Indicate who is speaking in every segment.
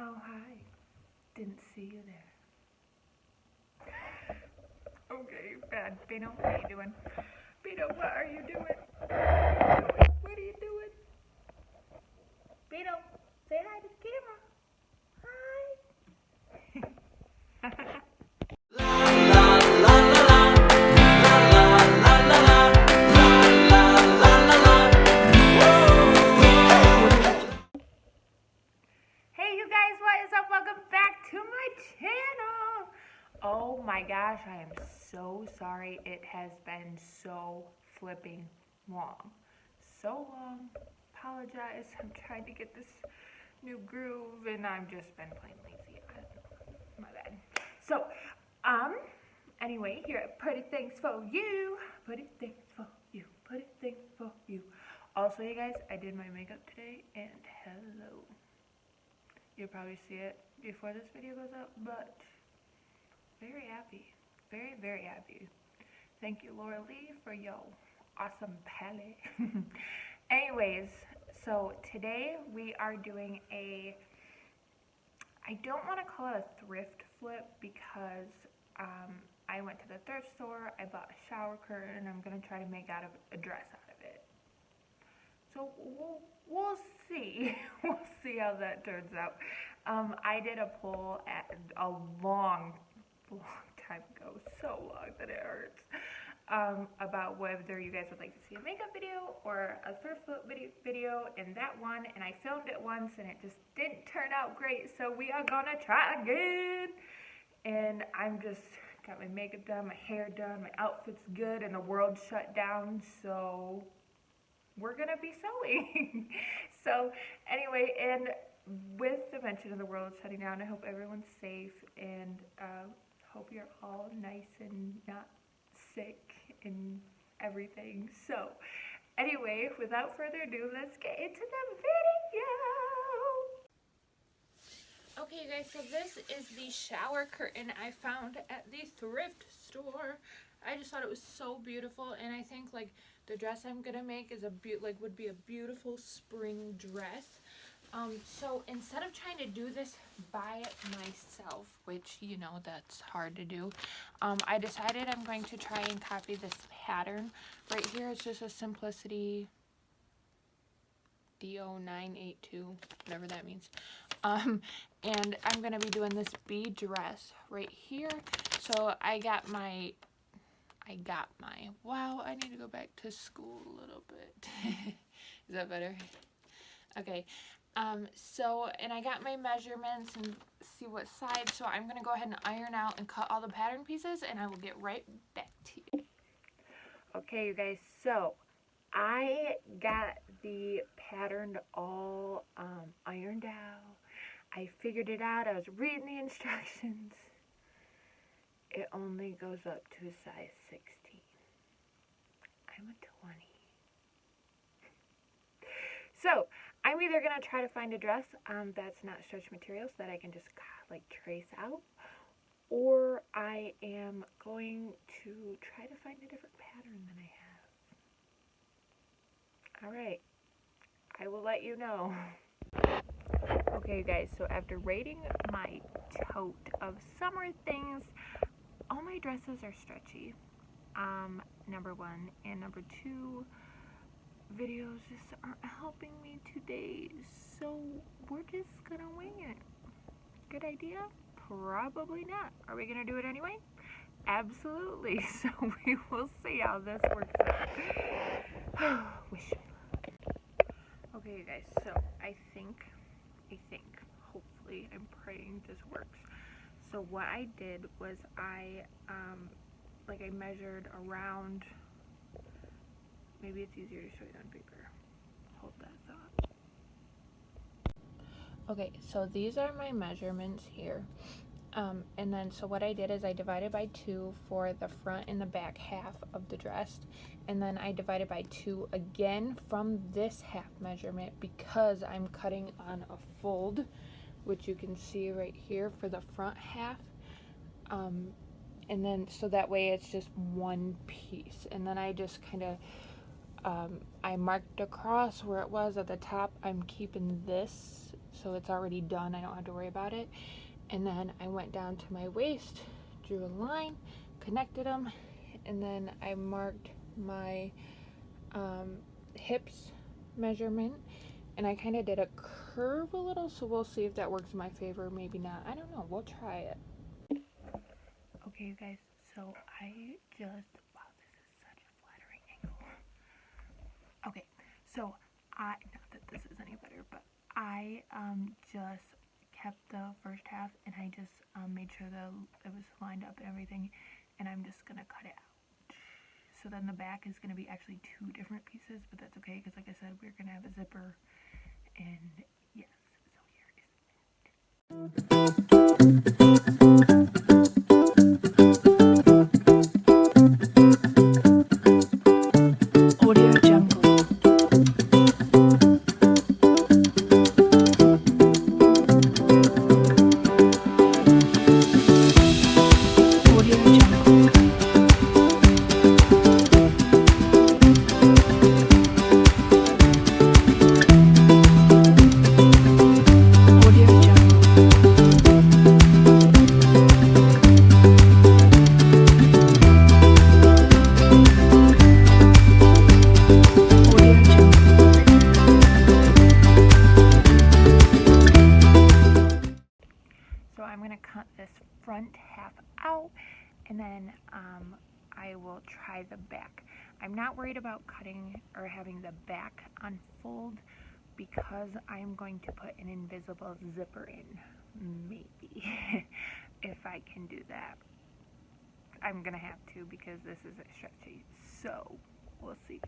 Speaker 1: Oh, hi. Didn't see you there. Okay, bad. Bino, what are you doing? Bino, what are you doing? What are you doing? Bino, say hi to the camera. Hi. Hey you guys, what is up? Welcome back to my channel. Oh my gosh, I am so sorry. It has been so flipping long. So long. Apologize. I'm trying to get this new groove and I've just been plain lazy. My bad. So, anyway, here at Purdy Things for You. Purdy Things for You. Purdy Things for You. Also, you guys, I did my makeup today and hello. You'll probably see it before this video goes up, but very happy. Very, very happy. Thank you, Laura Lee, for your awesome palette. Anyways, so today we are doing I don't want to call it a thrift flip because I went to the thrift store, I bought a shower curtain, and I'm going to try to make a dress out of it. So we'll see. We'll see how that turns out. I did a poll at a long time ago, so long that it hurts, about whether you guys would like to see a makeup video or a thrift flip video, and that one, and I filmed it once and it just didn't turn out great, so we are gonna try again. And I'm just got my makeup done, my hair done, my outfit's good, and the world shut down, so we're gonna be sewing. So anyway, and with the mention of the world shutting down, I hope everyone's safe and hope you're all nice and not sick and everything. So anyway, without further ado, let's get into the video. Okay, you guys, so this is the shower curtain I found at the thrift store. I just thought it was so beautiful, and I think like the dress I'm gonna make is would be a beautiful spring dress. So instead of trying to do this by myself, which you know that's hard to do, I decided I'm going to try and copy this pattern right here. It's just a Simplicity DO982, whatever that means. And I'm gonna be doing this bead dress right here. So I got my, wow, I need to go back to school a little bit. Is that better? Okay, and I got my measurements and see what side, so I'm gonna go ahead and iron out and cut all the pattern pieces, and I will get right back to you. Okay, you guys, so I got the pattern all ironed out. I figured it out. I was reading the instructions. It only goes up to a size 16. I'm a 20. So I'm either going to try to find a dress that's not stretch material so that I can just like trace out, or I am going to try to find a different pattern than I have. Alright, I will let you know. Okay, you guys, so after raiding my tote of summer things, all my dresses are stretchy, number one, and number two, videos just aren't helping me today, so we're just gonna wing it. Good idea? Probably not. Are we gonna do it anyway? Absolutely. So we will see how this works out. Wish me luck. Okay, you guys, so I think, hopefully, I'm praying this works. So what I did was I measured around, maybe it's easier to show you on paper. Hold that thought. Okay, so these are my measurements here. And then so what I did is I divided by 2 for the front and the back half of the dress, and then I divided by 2 again from this half measurement because I'm cutting on a fold, which you can see right here for the front half. And then so that way it's just one piece, and then I just kind of I marked across where it was at the top. I'm keeping this so it's already done. I don't have to worry about it. And then I went down to my waist, drew a line, connected them, and then I marked my hips measurement, and I kind of did a curve a little, so we'll see if that works in my favor. Maybe not. I don't know. We'll try it. Okay, you guys, so I just, wow, this is such a flattering angle. Okay, so not that this is any better, but I just kept the first half, and I just made sure that it was lined up and everything, and I'm just gonna cut it out. So then the back is gonna be actually two different pieces, but that's okay, because like I said, we're gonna have a zipper, and yes, so here is Audio Jungle. So I'm going to cut this front half out, and then I will try the back. I'm not worried about cutting or having the back unfold because I'm going to put an invisible zipper in, maybe, if I can do that. I'm going to have to because this is stretchy, so we'll see.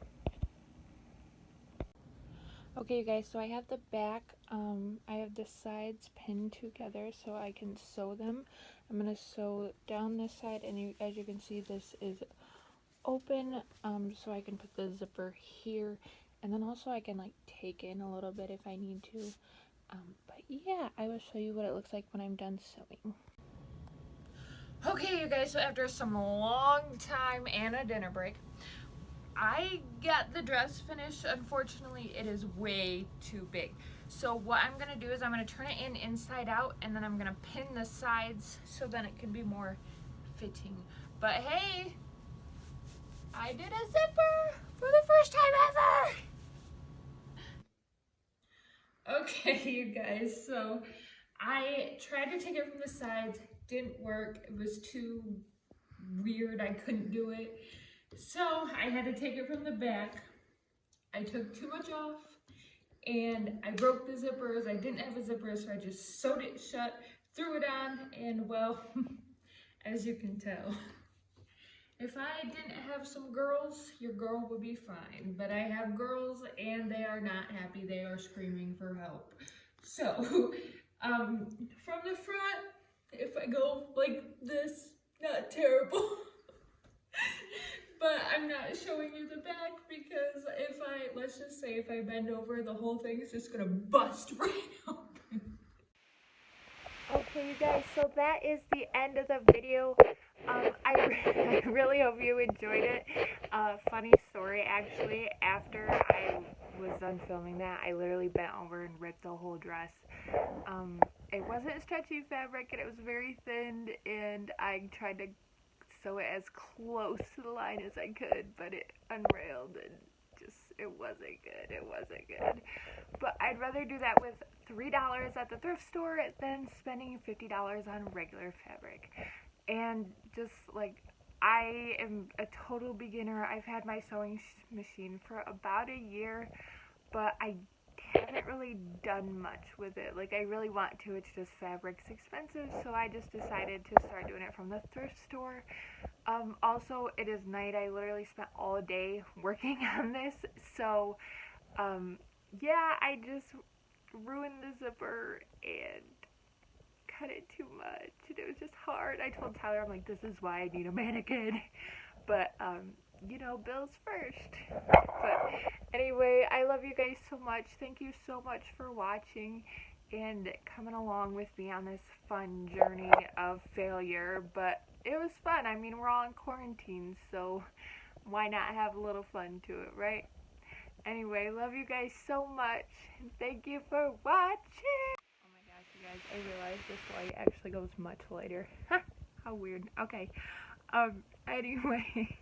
Speaker 1: Okay, you guys, so I have the back, I have the sides pinned together so I can sew them. I'm going to sew down this side, and as you can see, this is open, so I can put the zipper here, and then also I can like take in a little bit if I need to. But yeah, I will show you what it looks like when I'm done sewing. Okay, you guys, so after some long time and a dinner break, I got the dress finished. Unfortunately, it is way too big. So what I'm going to do is I'm going to turn it in inside out, and then I'm going to pin the sides so then it can be more fitting. But hey, I did a zipper for the first time ever! Okay, you guys, so I tried to take it from the sides. Didn't work. It was too weird. I couldn't do it. So I had to take it from the back. I took too much off, and I broke the zippers. I didn't have a zipper, so I just sewed it shut, threw it on, and well, as you can tell, if I didn't have some girls, your girl would be fine. But I have girls, and they are not happy. They are screaming for help. So, from the front, if I go like this, not terrible. But I'm not showing you the back because let's just say if I bend over, the whole thing is just gonna bust right open. Okay, you guys, so that is the end of the video. I really hope you enjoyed it. Funny story, actually, after I was done filming that, I literally bent over and ripped the whole dress. It wasn't stretchy fabric, and it was very thin, and I tried to sew it as close to the line as I could, but it unrailed, and it wasn't good. But I'd rather do that with $3 at the thrift store than spending $50 on regular fabric. And just like, I am a total beginner. I've had my sewing machine for about a year, but I haven't really done much with it. Like, I really want to, it's just fabric's expensive, so I just decided to start doing it from the thrift store. Also, it is night. I literally spent all day working on this, so yeah, I just ruined the zipper and cut it too much, and it was just hard. I told Tyler, I'm like, this is why I need a mannequin, but you know, bills first. But anyway, I love you guys so much. Thank you so much for watching and coming along with me on this fun journey of failure. But it was fun. I mean, we're all in quarantine, so why not have a little fun to it, right? Anyway, love you guys so much. Thank you for watching. guys, I realized this light actually goes much lighter. How weird. Okay. Anyway.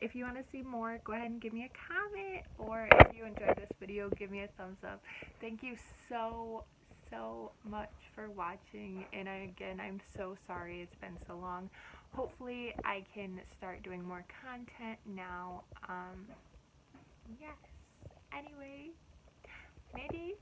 Speaker 1: If you want to see more, go ahead and give me a comment, or if you enjoyed this video, give me a thumbs up. Thank you so much for watching, and again, I'm so sorry it's been so long. Hopefully I can start doing more content now. Yes. Anyway, maybe